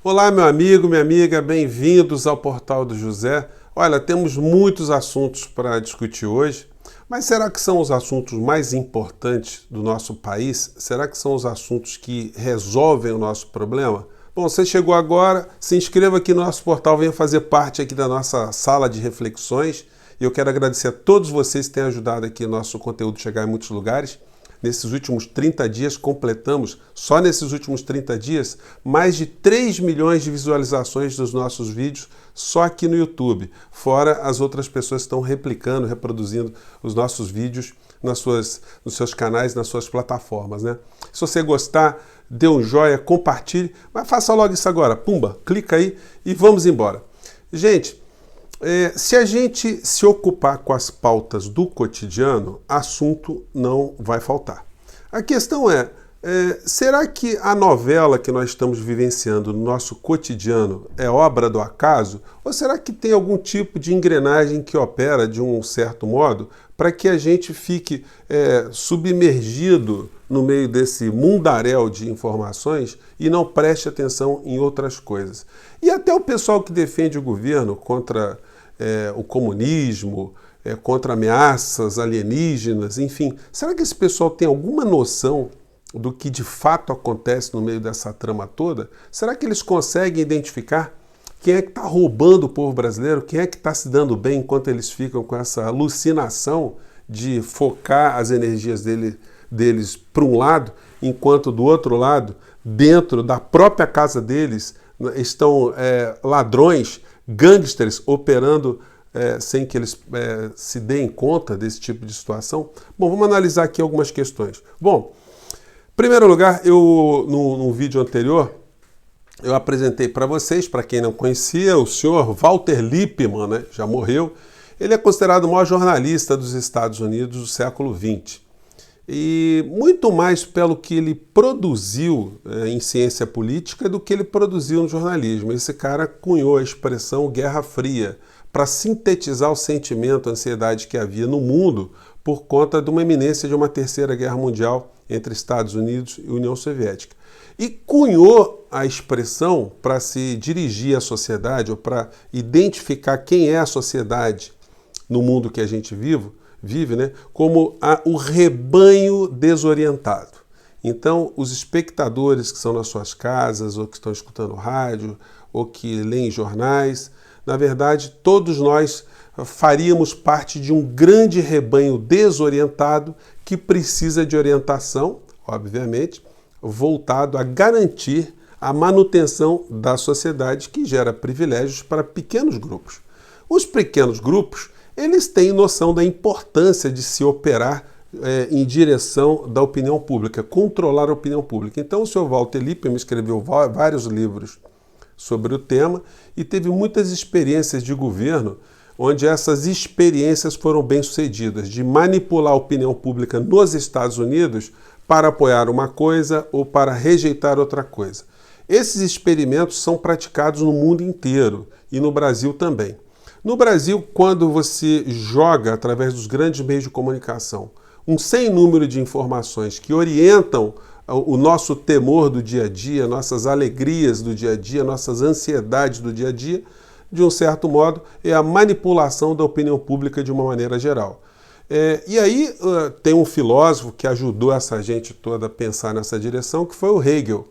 Olá, meu amigo, minha amiga, bem-vindos ao Portal do José. Olha, temos muitos assuntos para discutir hoje, mas será que são os assuntos mais importantes do nosso país? Será que são os assuntos que resolvem o nosso problema? Bom, você chegou agora, se inscreva aqui no nosso portal, venha fazer parte aqui da nossa sala de reflexões. E eu quero agradecer a todos vocês que têm ajudado aqui o nosso conteúdo chegar em muitos lugares. Nesses últimos 30 dias, completamos, só nesses últimos 30 dias, mais de 3 milhões de visualizações dos nossos vídeos só aqui no YouTube. Fora as outras pessoas que estão replicando, reproduzindo os nossos vídeos nos seus canais, nas suas plataformas, né? Se você gostar, dê um joinha, compartilhe, mas faça logo isso agora. Pumba, clica aí e vamos embora. Gente, se a gente se ocupar com as pautas do cotidiano, assunto não vai faltar. A questão é, será que a novela que nós estamos vivenciando no nosso cotidiano é obra do acaso? Ou será que tem algum tipo de engrenagem que opera de um certo modo para que a gente fique submergido no meio desse mundaréu de informações e não preste atenção em outras coisas? E até o pessoal que defende o governo contra o comunismo, contra ameaças alienígenas, enfim, será que esse pessoal tem alguma noção do que de fato acontece no meio dessa trama toda? Será que eles conseguem identificar quem é que está roubando o povo brasileiro, quem é que está se dando bem enquanto eles ficam com essa alucinação de focar as energias deles para um lado, enquanto do outro lado, dentro da própria casa deles, estão ladrões, gangsters operando sem que eles se deem conta desse tipo de situação? Bom, vamos analisar aqui algumas questões. Bom, em primeiro lugar, num vídeo anterior, eu apresentei para vocês, para quem não conhecia, o senhor Walter Lippmann, né, já morreu. Ele é considerado o maior jornalista dos Estados Unidos do século XX. E muito mais pelo que ele produziu em ciência política do que ele produziu no jornalismo. Esse cara cunhou a expressão Guerra Fria para sintetizar o sentimento, a ansiedade que havia no mundo por conta de uma iminência de uma terceira guerra mundial entre Estados Unidos e União Soviética. E cunhou a expressão para se dirigir à sociedade ou para identificar quem é a sociedade no mundo que a gente vive, né, como o rebanho desorientado. Então, os espectadores que são nas suas casas, ou que estão escutando rádio, ou que leem jornais, na verdade, todos nós faríamos parte de um grande rebanho desorientado que precisa de orientação, obviamente, voltado a garantir a manutenção da sociedade que gera privilégios para pequenos grupos. Os pequenos grupos, eles têm noção da importância de se operar em direção da opinião pública, controlar a opinião pública. Então, o senhor Walter Lippmann escreveu vários livros sobre o tema e teve muitas experiências de governo onde essas experiências foram bem-sucedidas, de manipular a opinião pública nos Estados Unidos para apoiar uma coisa ou para rejeitar outra coisa. Esses experimentos são praticados no mundo inteiro e no Brasil também. No Brasil, quando você joga, através dos grandes meios de comunicação, um sem número de informações que orientam o nosso temor do dia a dia, nossas alegrias do dia a dia, nossas ansiedades do dia a dia, de um certo modo, é a manipulação da opinião pública de uma maneira geral. E aí tem um filósofo que ajudou essa gente toda a pensar nessa direção, que foi o Hegel.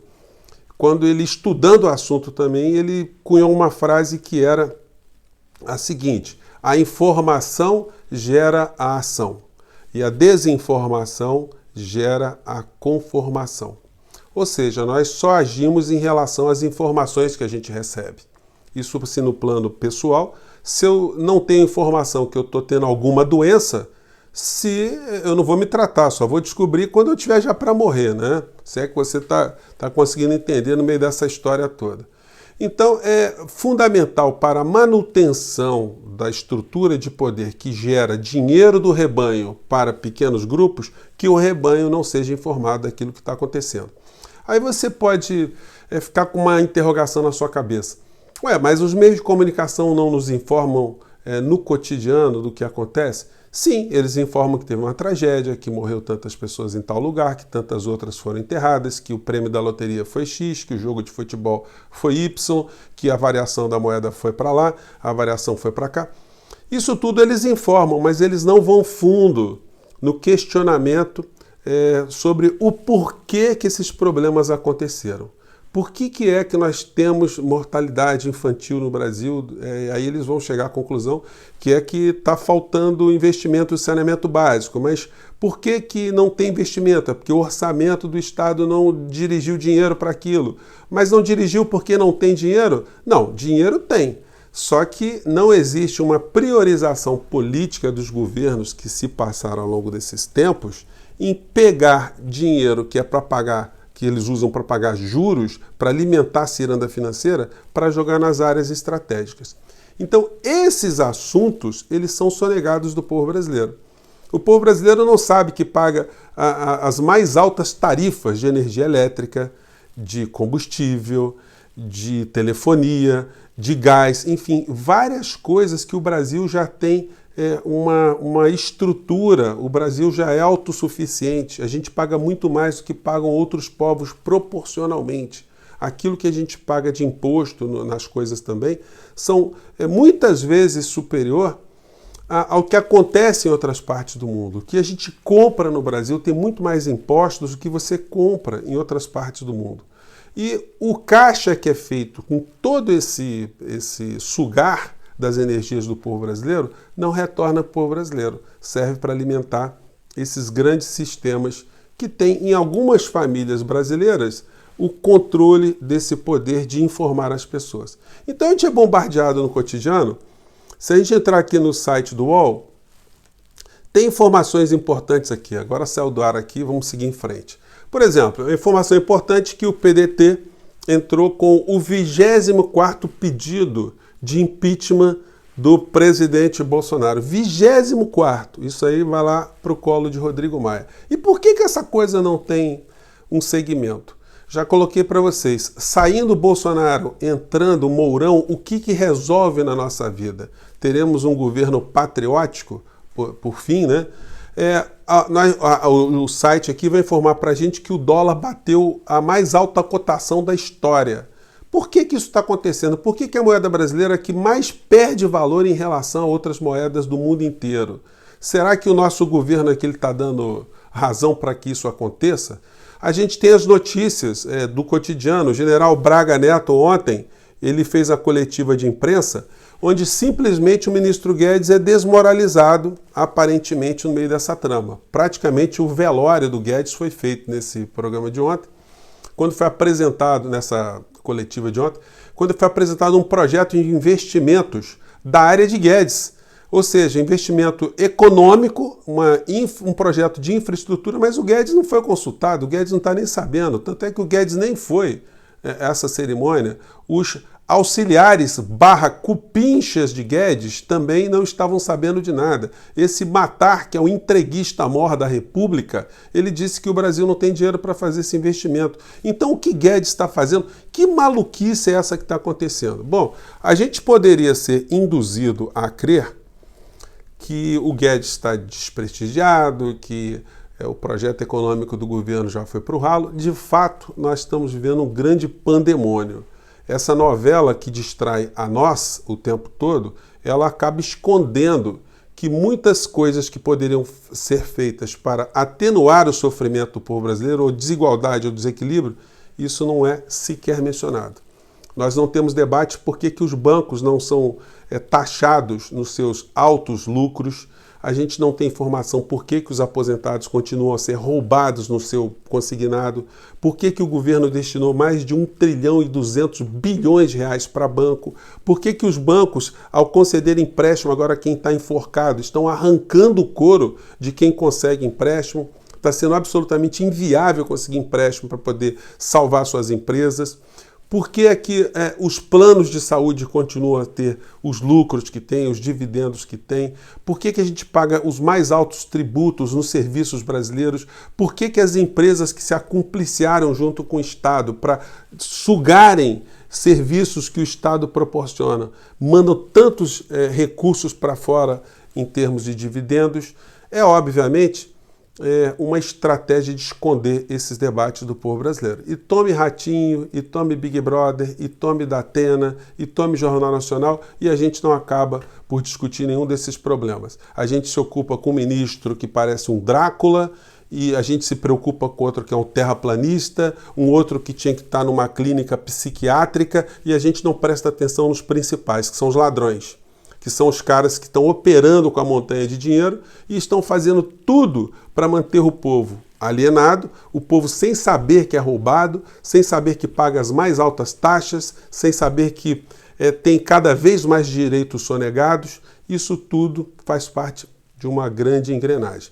Quando ele, estudando o assunto também, ele cunhou uma frase que era a seguinte: a informação gera a ação e a desinformação gera a conformação. Ou seja, nós só agimos em relação às informações que a gente recebe. Isso assim no plano pessoal. Se eu não tenho informação que eu estou tendo alguma doença, eu não vou me tratar, só vou descobrir quando eu estiver já para morrer, né? Se é que você está conseguindo entender no meio dessa história toda. Então, é fundamental para a manutenção da estrutura de poder que gera dinheiro do rebanho para pequenos grupos, que o rebanho não seja informado daquilo que está acontecendo. Aí você pode ficar com uma interrogação na sua cabeça. Mas os meios de comunicação não nos informam no cotidiano do que acontece? Sim, eles informam que teve uma tragédia, que morreu tantas pessoas em tal lugar, que tantas outras foram enterradas, que o prêmio da loteria foi X, que o jogo de futebol foi Y, que a variação da moeda foi para lá, a variação foi para cá. Isso tudo eles informam, mas eles não vão fundo no questionamento sobre o porquê que esses problemas aconteceram. Por que é que nós temos mortalidade infantil no Brasil? Aí eles vão chegar à conclusão que é que está faltando investimento em saneamento básico. Mas por que não tem investimento? É porque o orçamento do Estado não dirigiu dinheiro para aquilo. Mas não dirigiu porque não tem dinheiro? Não, dinheiro tem. Só que não existe uma priorização política dos governos que se passaram ao longo desses tempos em pegar dinheiro que é para pagar, que eles usam para pagar juros, para alimentar a ciranda financeira, para jogar nas áreas estratégicas. Então, esses assuntos, eles são sonegados do povo brasileiro. O povo brasileiro não sabe que paga as mais altas tarifas de energia elétrica, de combustível, de telefonia, de gás, enfim, várias coisas que o Brasil já tem uma estrutura, o Brasil já é autossuficiente, a gente paga muito mais do que pagam outros povos proporcionalmente. Aquilo que a gente paga de imposto nas coisas também são muitas vezes superior ao que acontece em outras partes do mundo. O que a gente compra no Brasil tem muito mais impostos do que você compra em outras partes do mundo. E o caixa que é feito com todo esse sugar das energias do povo brasileiro não retorna para o povo brasileiro. Serve para alimentar esses grandes sistemas que têm, em algumas famílias brasileiras, o controle desse poder de informar as pessoas. Então a gente é bombardeado no cotidiano. Se a gente entrar aqui no site do UOL, tem informações importantes aqui. Agora saiu do ar aqui, vamos seguir em frente. Por exemplo, a informação importante é que o PDT entrou com o 24º pedido de impeachment do presidente Bolsonaro. 24º. Isso aí vai lá para o colo de Rodrigo Maia. E por que essa coisa não tem um segmento? Já coloquei para vocês. Saindo Bolsonaro, entrando Mourão, o que resolve na nossa vida? Teremos um governo patriótico, por fim, né? O site aqui vai informar para a gente que o dólar bateu a mais alta cotação da história. Por que isso está acontecendo? Por que a moeda brasileira é que mais perde valor em relação a outras moedas do mundo inteiro? Será que o nosso governo aqui está dando razão para que isso aconteça? A gente tem as notícias do cotidiano. O general Braga Neto ontem, ele fez a coletiva de imprensa, onde simplesmente o ministro Guedes é desmoralizado, aparentemente, no meio dessa trama. Praticamente o velório do Guedes foi feito nesse programa de ontem, quando foi apresentado, nessa coletiva de ontem, quando foi apresentado um projeto de investimentos da área de Guedes, ou seja, investimento econômico, um projeto de infraestrutura, mas o Guedes não foi consultado, o Guedes não está nem sabendo, tanto é que o Guedes nem foi essa cerimônia. Os auxiliares / cupinchas de Guedes também não estavam sabendo de nada. Esse Matar, que é o entreguista-mor da República, ele disse que o Brasil não tem dinheiro para fazer esse investimento. Então o que Guedes está fazendo? Que maluquice é essa que está acontecendo? Bom, a gente poderia ser induzido a crer que o Guedes está desprestigiado, que o projeto econômico do governo já foi para o ralo. De fato, nós estamos vivendo um grande pandemônio. Essa novela que distrai a nós o tempo todo, ela acaba escondendo que muitas coisas que poderiam ser feitas para atenuar o sofrimento do povo brasileiro, ou desigualdade ou desequilíbrio, isso não é sequer mencionado. Nós não temos debate por que os bancos não são taxados nos seus altos lucros. A gente não tem informação por que os aposentados continuam a ser roubados no seu consignado, por que o governo destinou mais de 1,2 trilhão para banco, por que os bancos, ao conceder empréstimo, agora quem está enforcado, estão arrancando o couro de quem consegue empréstimo. Está sendo absolutamente inviável conseguir empréstimo para poder salvar suas empresas. Por que os planos de saúde continuam a ter os lucros que têm, os dividendos que têm? Por que a gente paga os mais altos tributos nos serviços brasileiros? Por que as empresas que se acumpliciaram junto com o Estado para sugarem serviços que o Estado proporciona mandam tantos recursos para fora em termos de dividendos, é obviamente uma estratégia de esconder esses debates do povo brasileiro. E tome Ratinho, e tome Big Brother, e tome Datena, e tome Jornal Nacional, e a gente não acaba por discutir nenhum desses problemas. A gente se ocupa com um ministro que parece um Drácula, e a gente se preocupa com outro que é um terraplanista, um outro que tinha que estar numa clínica psiquiátrica, e a gente não presta atenção nos principais, que são os ladrões, que são os caras que estão operando com a montanha de dinheiro e estão fazendo tudo para manter o povo alienado, o povo sem saber que é roubado, sem saber que paga as mais altas taxas, sem saber que tem cada vez mais direitos sonegados. Isso tudo faz parte de uma grande engrenagem.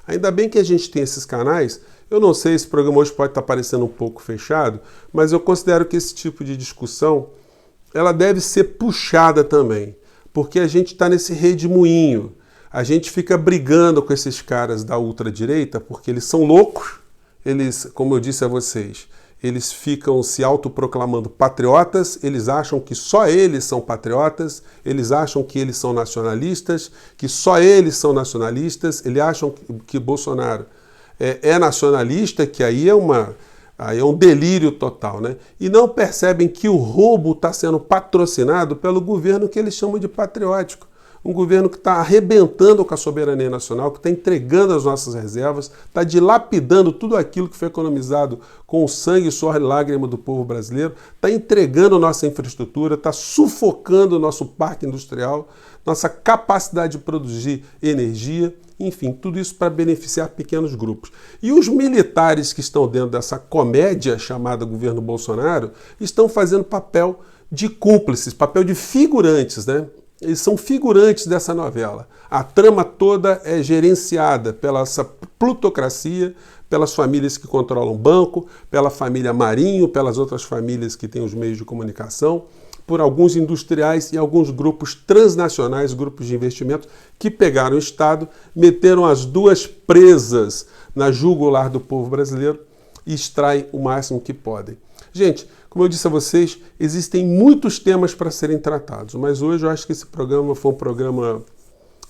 Ainda bem que a gente tem esses canais. Eu não sei, esse programa hoje pode estar parecendo um pouco fechado, mas eu considero que esse tipo de discussão ela deve ser puxada também, porque a gente está nesse redemoinho. A gente fica brigando com esses caras da ultradireita porque eles são loucos, eles, como eu disse a vocês, eles ficam se autoproclamando patriotas, eles acham que só eles são patriotas, eles acham que eles são nacionalistas, que só eles são nacionalistas, eles acham que Bolsonaro é nacionalista, que aí é um delírio total, né? E não percebem que o roubo está sendo patrocinado pelo governo que eles chamam de patriótico. Um governo que está arrebentando com a soberania nacional, que está entregando as nossas reservas, está dilapidando tudo aquilo que foi economizado com o sangue, suor e lágrima do povo brasileiro, está entregando nossa infraestrutura, está sufocando o nosso parque industrial, nossa capacidade de produzir energia, enfim, tudo isso para beneficiar pequenos grupos. E os militares que estão dentro dessa comédia chamada governo Bolsonaro estão fazendo papel de cúmplices, papel de figurantes, né? Eles são figurantes dessa novela. A trama toda é gerenciada pela essa plutocracia, pelas famílias que controlam o banco, pela família Marinho, pelas outras famílias que têm os meios de comunicação, por alguns industriais e alguns grupos transnacionais, grupos de investimento, que pegaram o Estado, meteram as duas presas na jugular do povo brasileiro e extraem o máximo que podem. Gente, como eu disse a vocês, existem muitos temas para serem tratados, mas hoje eu acho que esse programa foi um programa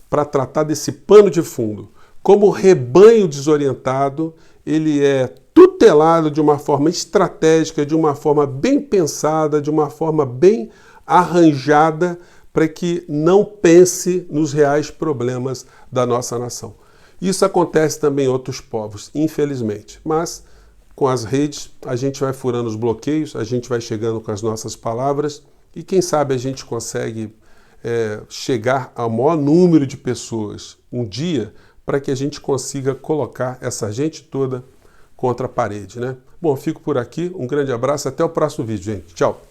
para tratar desse pano de fundo. Como o rebanho desorientado, ele é tutelado de uma forma estratégica, de uma forma bem pensada, de uma forma bem arranjada, para que não pense nos reais problemas da nossa nação. Isso acontece também em outros povos, infelizmente, mas com as redes, a gente vai furando os bloqueios, a gente vai chegando com as nossas palavras e quem sabe a gente consegue chegar ao maior número de pessoas um dia para que a gente consiga colocar essa gente toda contra a parede, né? Bom, fico por aqui, um grande abraço, até o próximo vídeo, gente. Tchau!